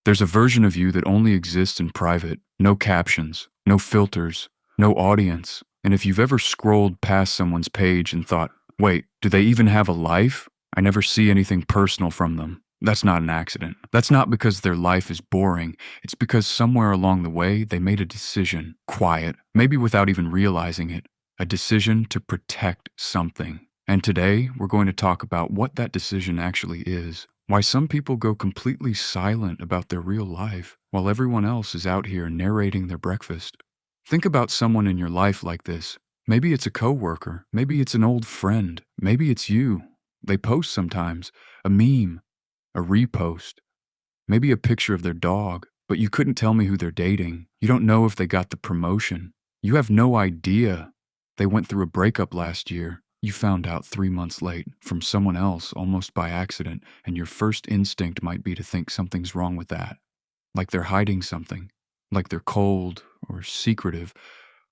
There's a version of you that only exists in private, no captions, no filters, no audience. And if you've ever scrolled past someone's page and thought, wait, do they even have a life? I never see anything personal from them. That's not an accident. That's not because their life is boring. It's because somewhere along the way, they made a decision, quiet, maybe without even realizing it, a decision to protect something. And today, we're going to talk about what that decision actually is. Why some people go completely silent about their real life while everyone else is out here narrating their breakfast. Think about someone in your life like this. Maybe it's a coworker, maybe it's an old friend, maybe it's you. They post sometimes, a meme, a repost, maybe a picture of their dog, but you couldn't tell me who they're dating. You don't know if they got the promotion. You have no idea they went through a breakup last year. You found out 3 months late from someone else almost by accident, and your first instinct might be to think something's wrong with that. Like they're hiding something, like they're cold or secretive,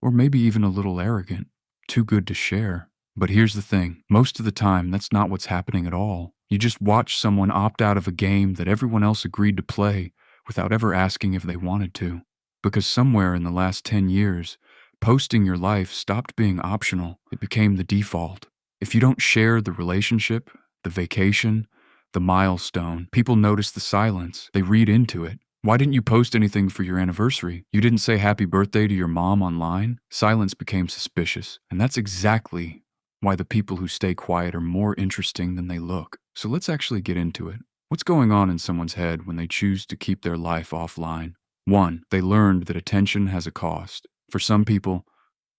or maybe even a little arrogant, too good to share. But here's the thing, most of the time, that's not what's happening at all. You just watch someone opt out of a game that everyone else agreed to play without ever asking if they wanted to. Because somewhere in the last 10 years, posting your life stopped being optional. It became the default. If you don't share the relationship, the vacation, the milestone, people notice the silence. They read into it. Why didn't you post anything for your anniversary? You didn't say happy birthday to your mom online? Silence became suspicious. And that's exactly why the people who stay quiet are more interesting than they look. So let's actually get into it. What's going on in someone's head when they choose to keep their life offline? 1. They learned that attention has a cost. For some people,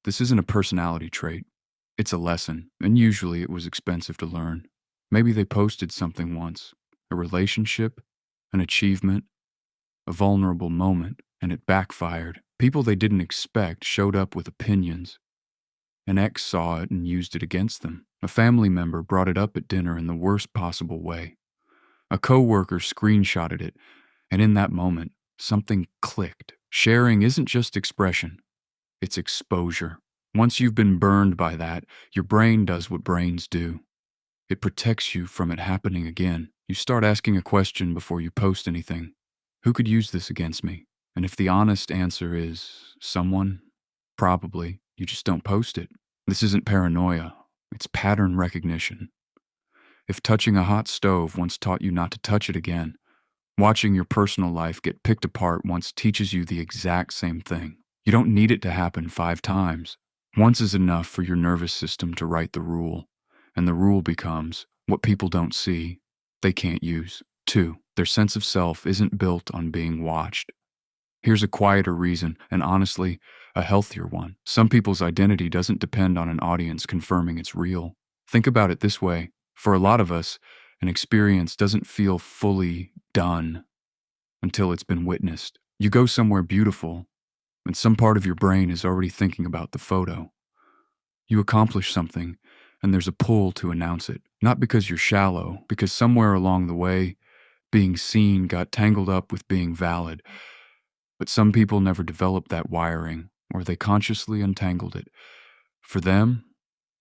this isn't a personality trait. It's a lesson, and usually it was expensive to learn. Maybe they posted something once, a relationship, an achievement, a vulnerable moment, and it backfired. People they didn't expect showed up with opinions. An ex saw it and used it against them. A family member brought it up at dinner in the worst possible way. A coworker screenshotted it, and in that moment, something clicked. Sharing isn't just expression, it's exposure. Once you've been burned by that, your brain does what brains do. It protects you from it happening again. You start asking a question before you post anything. Who could use this against me? And if the honest answer is someone, probably, you just don't post it. This isn't paranoia, it's pattern recognition. If touching a hot stove once taught you not to touch it again, watching your personal life get picked apart once teaches you the exact same thing. You don't need it to happen 5 times. Once is enough for your nervous system to write the rule, and the rule becomes what people don't see, they can't use. 2. Their sense of self isn't built on being watched. Here's a quieter reason, and honestly, a healthier one. Some people's identity doesn't depend on an audience confirming it's real. Think about it this way. For a lot of us, an experience doesn't feel fully done until it's been witnessed. You go somewhere beautiful, and some part of your brain is already thinking about the photo. You accomplish something, and there's a pull to announce it. Not because you're shallow, because somewhere along the way, being seen got tangled up with being valid. But some people never developed that wiring, or they consciously untangled it. For them,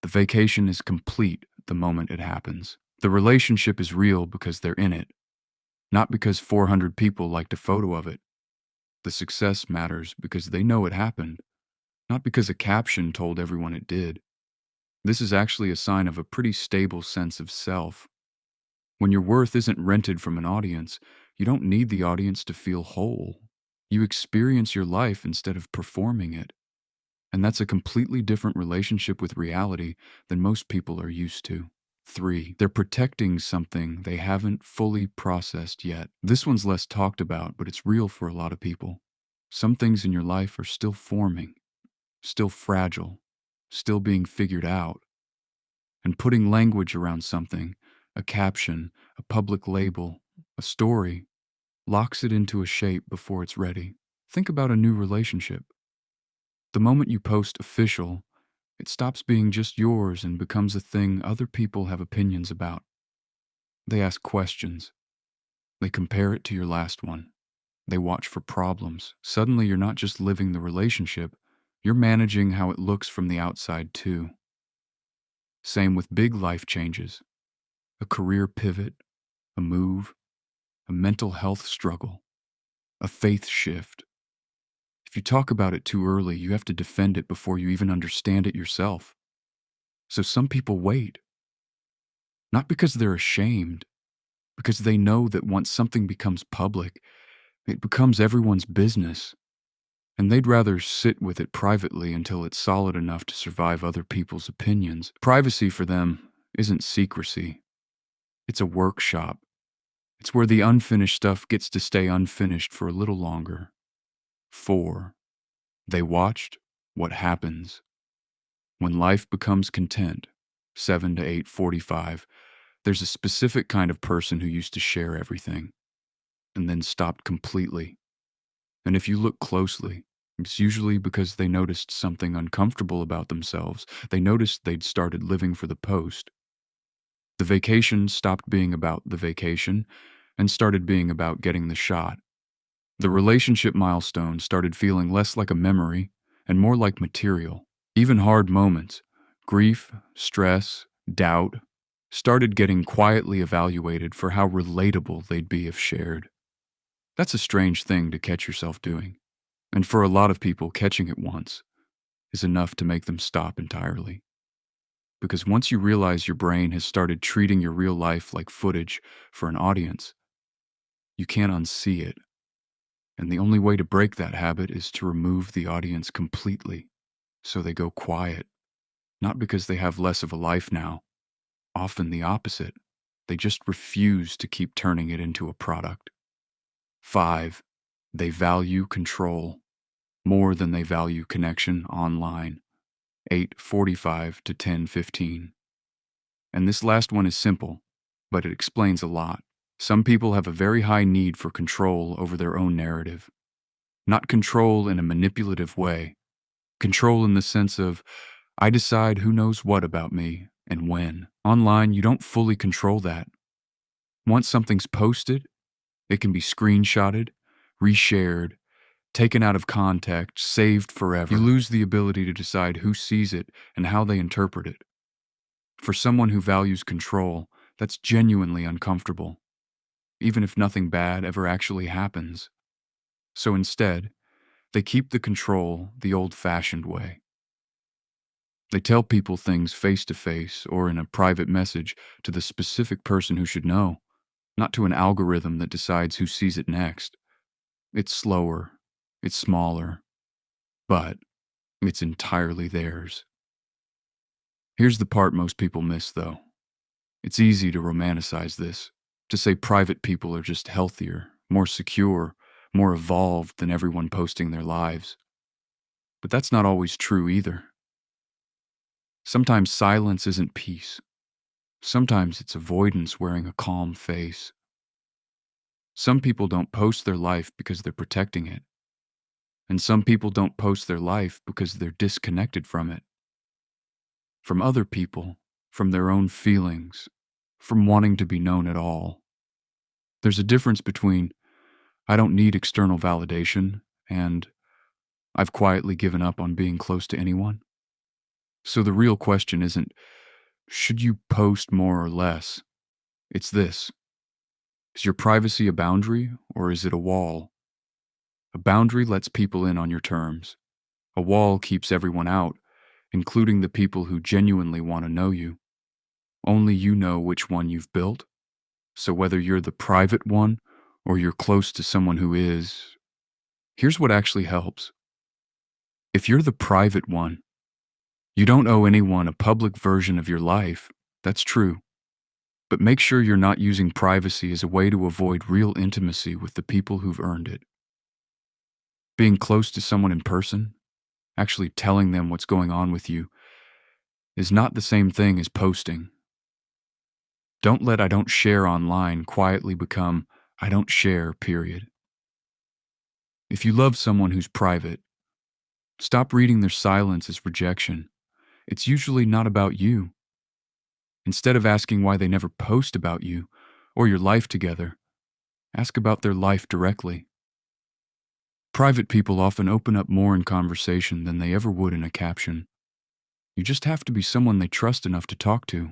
the vacation is complete the moment it happens. The relationship is real because they're in it, not because 400 people liked a photo of it. The success matters because they know it happened, not because a caption told everyone it did. This is actually a sign of a pretty stable sense of self. When your worth isn't rented from an audience, you don't need the audience to feel whole. You experience your life instead of performing it. And that's a completely different relationship with reality than most people are used to. 3. They're protecting something they haven't fully processed yet. This one's less talked about, but it's real for a lot of people. Some things in your life are still forming, still fragile, still being figured out. And putting language around something, a caption, a public label, a story, locks it into a shape before it's ready. Think about a new relationship. The moment you post official, it stops being just yours and becomes a thing other people have opinions about. They ask questions. They compare it to your last one. They watch for problems. Suddenly, you're not just living the relationship, you're managing how it looks from the outside too. Same with big life changes. A career pivot, a move, a mental health struggle. a faith shift. If you talk about it too early, you have to defend it before you even understand it yourself. So some people wait, not because they're ashamed, because they know that once something becomes public, it becomes everyone's business, and they'd rather sit with it privately until it's solid enough to survive other people's opinions. Privacy for them isn't secrecy, it's a workshop. It's where the unfinished stuff gets to stay unfinished for a little longer. 4. They watched what happens. When life becomes content, 7 to 8:45, there's a specific kind of person who used to share everything and then stopped completely. And if you look closely, it's usually because they noticed something uncomfortable about themselves. They noticed they'd started living for the post. The vacation stopped being about the vacation and started being about getting the shot. The relationship milestone started feeling less like a memory and more like material. Even hard moments, grief, stress, doubt, started getting quietly evaluated for how relatable they'd be if shared. That's a strange thing to catch yourself doing, and for a lot of people, catching it once is enough to make them stop entirely. Because once you realize your brain has started treating your real life like footage for an audience, you can't unsee it. And the only way to break that habit is to remove the audience completely, so they go quiet. Not because they have less of a life now, often the opposite. They just refuse to keep turning it into a product. 5. They value control more than they value connection online. 8:45 to 10:15. And this last one is simple, but it explains a lot. Some people have a very high need for control over their own narrative. Not control in a manipulative way. Control in the sense of, I decide who knows what about me and when. Online, you don't fully control that. Once something's posted, it can be screenshotted, reshared, taken out of context, saved forever. You lose the ability to decide who sees it and how they interpret it. For someone who values control, that's genuinely uncomfortable, even if nothing bad ever actually happens. So instead, they keep the control the old-fashioned way. They tell people things face to face or in a private message to the specific person who should know, not to an algorithm that decides who sees it next. It's slower, it's smaller, but it's entirely theirs. Here's the part most people miss, though. It's easy to romanticize this, to say private people are just healthier, more secure, more evolved than everyone posting their lives. But that's not always true either. Sometimes silence isn't peace. Sometimes it's avoidance wearing a calm face. Some people don't post their life because they're protecting it. And some people don't post their life because they're disconnected from it. From other people, from their own feelings, from wanting to be known at all. There's a difference between, I don't need external validation, and I've quietly given up on being close to anyone. So the real question isn't, should you post more or less? It's this. Is your privacy a boundary, or is it a wall? A boundary lets people in on your terms. A wall keeps everyone out, including the people who genuinely want to know you. Only you know which one you've built. So whether you're the private one, or you're close to someone who is, here's what actually helps. If you're the private one, you don't owe anyone a public version of your life. That's true. But make sure you're not using privacy as a way to avoid real intimacy with the people who've earned it. Being close to someone in person, actually telling them what's going on with you, is not the same thing as posting. Don't let I don't share online quietly become I don't share, period. If you love someone who's private, stop reading their silence as rejection. It's usually not about you. Instead of asking why they never post about you or your life together, ask about their life directly. Private people often open up more in conversation than they ever would in a caption. You just have to be someone they trust enough to talk to,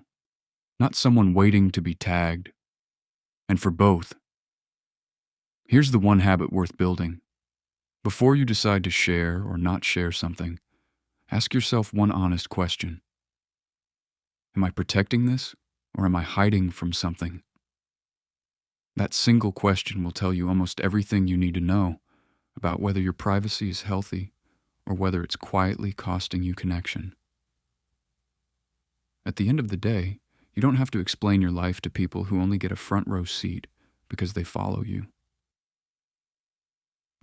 not someone waiting to be tagged. And for both, Here's the one habit worth building. Before you decide to share or not share something, ask yourself one honest question. Am I protecting this, or am I hiding from something? That single question will tell you almost everything you need to know about whether your privacy is healthy or whether it's quietly costing you connection. At the end of the day, you don't have to explain your life to people who only get a front row seat because they follow you.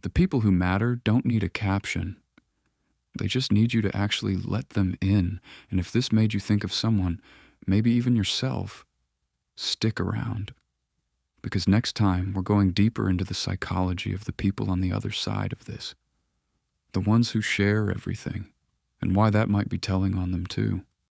The people who matter don't need a caption. They just need you to actually let them in. And if this made you think of someone, maybe even yourself, stick around. Because next time, we're going deeper into the psychology of the people on the other side of this. The ones who share everything, and why that might be telling on them too.